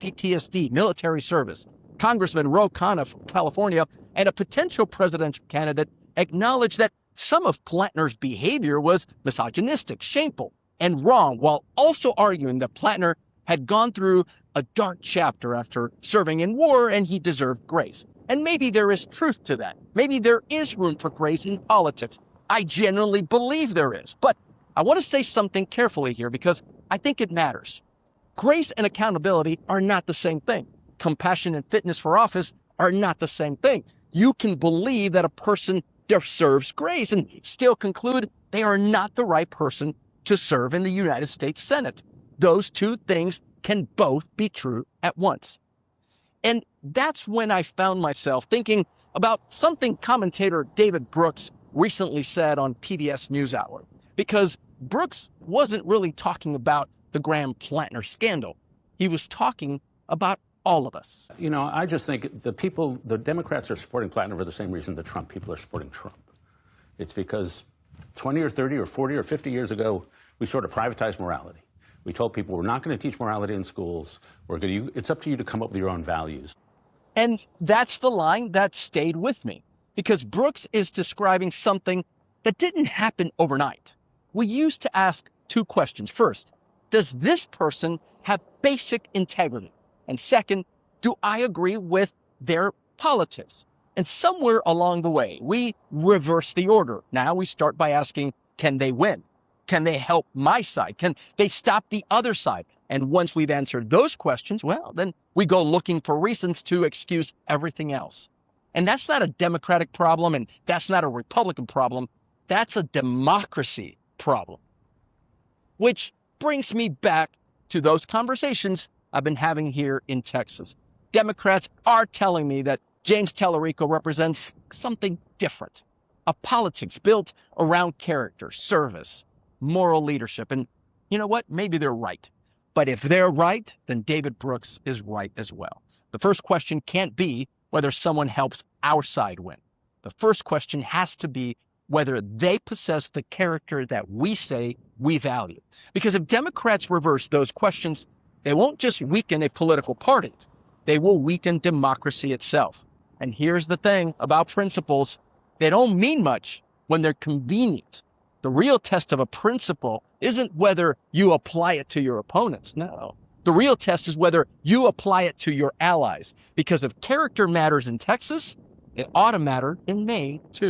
PTSD, military service. Congressman Ro Khanna from California and a potential presidential candidate acknowledged that some of Platner's behavior was misogynistic, shameful, and wrong, while also arguing that Platner had gone through a dark chapter after serving in war and he deserved grace. And maybe there is truth to that. Maybe there is room for grace in politics. I genuinely believe there is. But I want to say something carefully here because I think it matters. Grace and accountability are not the same thing. Compassion and fitness for office are not the same thing. You can believe that a person deserves grace and still conclude they are not the right person to serve in the United States Senate. Those two things can both be true at once. And that's when I found myself thinking about something commentator David Brooks recently said on PBS NewsHour. Because Brooks wasn't really talking about the Graham Platner scandal. He was talking about all of us. You know, I just think the Democrats are supporting Platner for the same reason the Trump people are supporting Trump. It's because 20 or 30 or 40 or 50 years ago, we sort of privatized morality. We told people we're not going to teach morality in schools. It's up to you to come up with your own values. And that's the line that stayed with me, because Brooks is describing something that didn't happen overnight. We used to ask two questions. First, does this person have basic integrity? And second, do I agree with their politics? And somewhere along the way, we reverse the order. Now we start by asking, can they win? Can they help my side? Can they stop the other side? And once we've answered those questions, well, then we go looking for reasons to excuse everything else. And that's not a Democratic problem, and that's not a Republican problem. That's a democracy problem. Which brings me back to those conversations I've been having here in Texas. Democrats are telling me that James Tallarico represents something different. A politics built around character, service, moral leadership. And you know what? Maybe they're right. But if they're right, then David Brooks is right as well. The first question can't be whether someone helps our side win. The first question has to be whether they possess the character that we say we value. Because if Democrats reverse those questions, they won't just weaken a political party. They will weaken democracy itself. And here's the thing about principles. They don't mean much when they're convenient. The real test of a principle isn't whether you apply it to your opponents. No. The real test is whether you apply it to your allies. Because if character matters in Texas, it ought to matter in Maine, too.